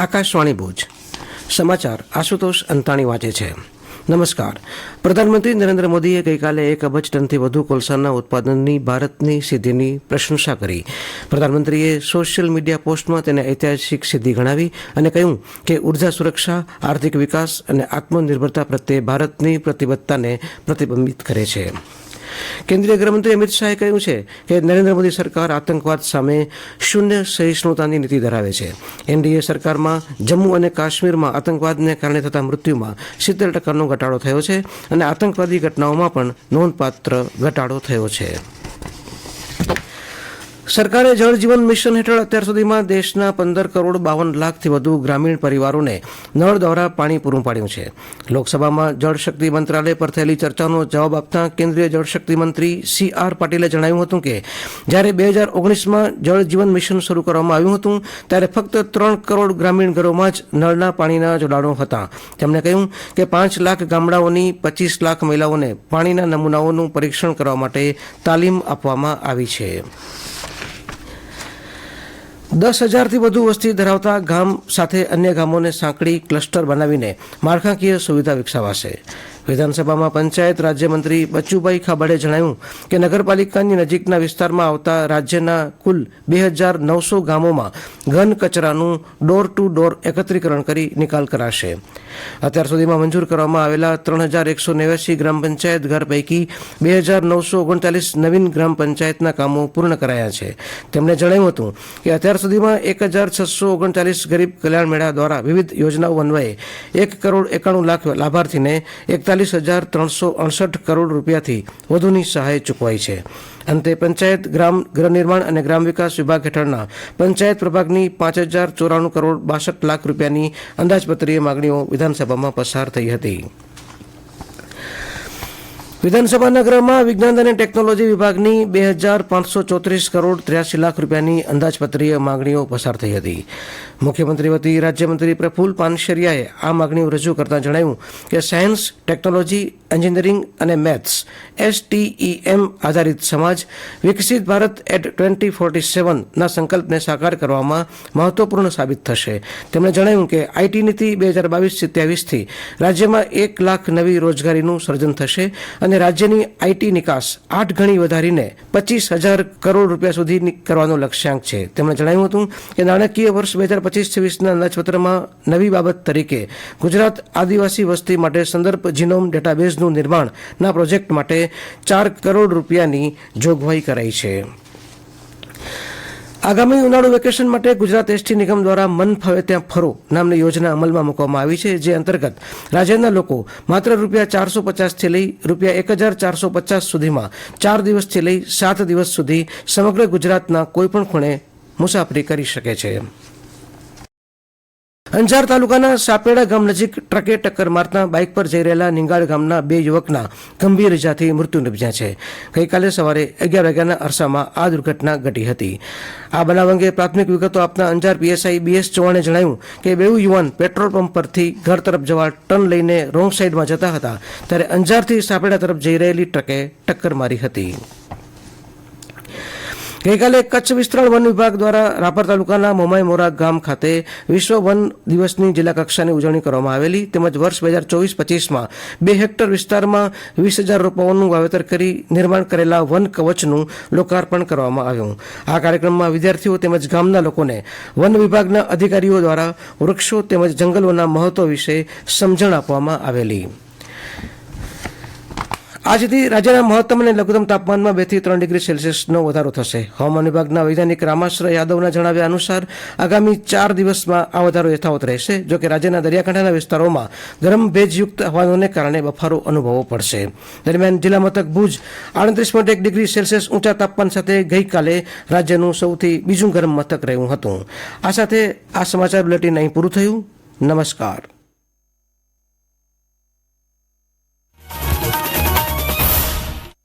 આકાશવાણી ભુજ સમાચાર આશુતોષ અંતાણી વાંચે છે. નમસ્કાર. પ્રધાનમંત્રી નરેન્દ્ર મોદીએ ગઈકાલે 1 અબજ ટનથી વધુ કોલસાના ઉત્પાદનની ભારતની સિદ્ધિની પ્રશંસા કરી. પ્રધાનમંત્રીએ સોશિયલ મીડિયા પોસ્ટમાં તેને ઐતિહાસિક સિદ્ધિ ગણાવી અને કહ્યું કે ઉર્જા સુરક્ષા, આર્થિક વિકાસ અને આત્મનિર્ભરતા પ્રત્યે ભારતની પ્રતિબદ્ધતાને પ્રતિબિંબિત કરે છે. કેન્દ્રીય ગૃહમંત્રી અમિત શાહે કહ્યું છે કે નરેન્દ્ર મોદી સરકાર આતંકવાદ સામે શૂન્ય સહિષ્ણુતાની નીતિ ધરાવે છે. એનડીએ સરકારમાં જમ્મુ અને કાશ્મીરમાં આતંકવાદને કારણે થતા મૃત્યુમાં 70% ઘટાડો થયો છે અને આતંકવાદી ઘટનાઓમાં પણ નોંધપાત્ર ઘટાડો થયો છે. સરકારે જળ જીવન મિશન હેઠળ અત્યાર સુધીમાં દેશના 15,52,00,000થી વધુ ગ્રામીણ પરિવારોને નળ દ્વારા પાણી પૂરું પાડ્યું છે. લોકસભામાં જળશક્તિ મંત્રાલય પર થયેલી ચર્ચાનો જવાબ આપતા કેન્દ્રીય જળશક્તિ મંત્રી CR પાટીલે જણાવ્યું હતું કે જ્યારે 2019માં જળ જીવન મિશન શરૂ કરવામાં આવ્યું હતું ત્યારે ફક્ત 3 કરોડ ગ્રામીણ ઘરોમાં જ નળના પાણીના જોડાણો હતા. તેમણે કહ્યું કે 5 લાખ ગામડાઓની 25 લાખ મહિલાઓને પાણીના નમૂનાઓનું પરીક્ષણ કરવા માટે તાલીમ આપવામાં આવી છે. 10,000થી વધુ વસ્તી ધરાવતા ગામ સાથે અન્ય ગામોને સાંકળી ક્લસ્ટર બનાવીને માળખાકીય સુવિધા વિકસાવાશે. વિધાનસભામાં પંચાયત રાજ્યમંત્રી બચુભાઈ ખાબડે જણાવ્યું કે નગરપાલિકાની નજીકના વિસ્તારમાં આવતા રાજ્યના કુલ 2,900 ગામોમાં ઘન કચરાનું ડોર ટુ ડોર એકત્રીકરણ કરી નિકાલ કરાશે. અત્યાર સુધીમાં મંજૂર કરવામાં આવેલા 3,189 ગ્રામ પંચાયત ઘર પૈકી 2,939 નવીન ગ્રામ પંચાયતના કામો પૂર્ણ કરાયા છે. તેમણે જણાવ્યું હતું કે અત્યાર સુધીમાં 1,639 ગરીબ કલ્યાણ મેળા દ્વારા વિવિધ યોજનાઓ અન્વયે 1,91,00,000 લાભાર્થીને 41,368 કરોડ રૂપિયાથી વધુની સહાય ચૂકવાઈ છે. અંતે પંચાયત ગ્રામ ગૃહ નિર્માણ અને ગ્રામ વિકાસ વિભાગ હેઠળના પંચાયત પ્રભાગની 5,094 કરોડ 62 લાખ રૂપિયાની અંદાજપત્રીય માગણીઓ વિધાનસભામાં પસાર થઈ હતી. વિધાનસભાના ગૃહમાં વિજ્ઞાન અને ટેકનોલોજી વિભાગની 2,534 કરોડ 83 લાખ રૂપિયાની અંદાજપત્રીય માગણીઓ પસાર થઈ હતી. મુખ્યમંત્રી વતી રાજ્યમંત્રી પ્રફુલ્લ પાનસેરિયાએ આ માગણીઓ રજૂ કરતા જણાવ્યું કે સાયન્સ, ટેકનોલોજી, એન્જિનિયરિંગ અને મેથ્સ STEM આધારિત સમાજ વિકસિત ભારત એટ 2047ના સંકલ્પને સાકાર કરવામાં મહત્વપૂર્ણ સાબિત થશે. તેમણે જણાવ્યું કે આઈટી નીતિ 2022-23થી રાજ્યમાં 1 લાખ નવી રોજગારીનું સર્જન થશે અને રાજ્યની આઈટી નિકાસ 8 ગણી વધારીને 25,000 કરોડ રૂપિયા સુધી કરવાનો લક્ષ્યાંક છે. તેમણે જણાવ્યું હતું કે નાણાકીય વર્ષ 2025-26ના અંદાજપત્રમાં નવી બાબત તરીકે ગુજરાત આદિવાસી વસ્તી માટે સંદર્ભ જીનોમ ડેટાબેઝનું નિર્માણના પ્રોજેક્ટ માટે 4 કરોડ રૂપિયાની જોગવાઈ કરાઈ છે. આગામી ઉનાળુ વેકેશન માટે ગુજરાત એસટી નિગમ દ્વારા મન ફાવે ત્યાં ફરો નામની યોજના અમલમાં મૂકવામાં આવી છે. જે અંતર્ગત રાજ્યના લોકો માત્ર ₹450થી લઈ ₹1,450 સુધીમાં 4 દિવસથી લઈ 7 દિવસ સુધી સમગ્ર ગુજરાતના કોઈપણ ખૂણે મુસાફરી કરી શકે છે. અંજાર તાલુકાના સાપેડા ગામ નજીક ટ્રકે ટક્કર મારતા બાઇક પર જઈ રહેલા નિંગાળ ગામના 2 યુવકના ગંભીર ઇજાથી મૃત્યુ નિપજ્યા છે. ગઈકાલે સવારે 11 વાગ્યાના અરસામાં આ દુર્ઘટના ઘટી હતી. આ બનાવ અંગે પ્રાથમિક વિગતો આપતા અંજાર PSI BS ચૌહાણે જણાવ્યું કે 2 યુવાન પેટ્રોલ પંપ પરથી ઘર તરફ જવા ટર્ન લઈને રોંગ સાઈડમાં જતા હતા ત્યારે અંજારથી સાપેડા તરફ જઈ રહેલી ટ્રકે ટક્કર મારી હતી. ગઈકાલે કચ્છ વિસ્તરણ વન વિભાગ દ્વારા રાપર તાલુકાના મોમાઈ મોરા ગામ ખાતે વિશ્વ વન દિવસની જિલ્લા કક્ષાની ઉજવણી કરવામાં આવેલી. તેમજ વર્ષ 2024-25માં 2 હેક્ટર વિસ્તારમાં 20,000 રોપાઓનું વાવેતર કરી નિર્માણ કરેલા વન કવચનું લોકાર્પણ કરવામાં આવ્યું. આ કાર્યક્રમમાં વિદ્યાર્થીઓ તેમજ ગામના લોકોને વન વિભાગના અધિકારીઓ દ્વારા વૃક્ષો તેમજ જંગલોના મહત્વ વિશે સમજણ આપવામાં આવેલી. આજથી રાજ્યના મહત્તમ અને લઘુત્તમ તાપમાનમાં 2 થી 3 ડિગ્રી સેલ્સિયસનો વધારો થશે. હવામાન વિભાગના વૈજ્ઞાનિક રામાશ્રય યાદવના જણાવ્યા અનુસાર આગામી 4 દિવસમાં આ વધારો યથાવત રહેશે. જોકે રાજ્યના દરિયાકાંઠાના વિસ્તારોમાં ગરમ ભેજયુક્ત હવાને કારણે બફારો અનુભવવો પડશે. દરમિયાન જિલ્લા મથક ભુજ 38.1 ડિગ્રી સેલ્સિયસ ઊંચા તાપમાન સાથે ગઈકાલે રાજ્યનું સૌથી બીજું ગરમ મથક રહ્યું હતું. આ સાથે આ સમાચાર બુલેટિન અહીં પૂરું થયું. નમસ્કાર.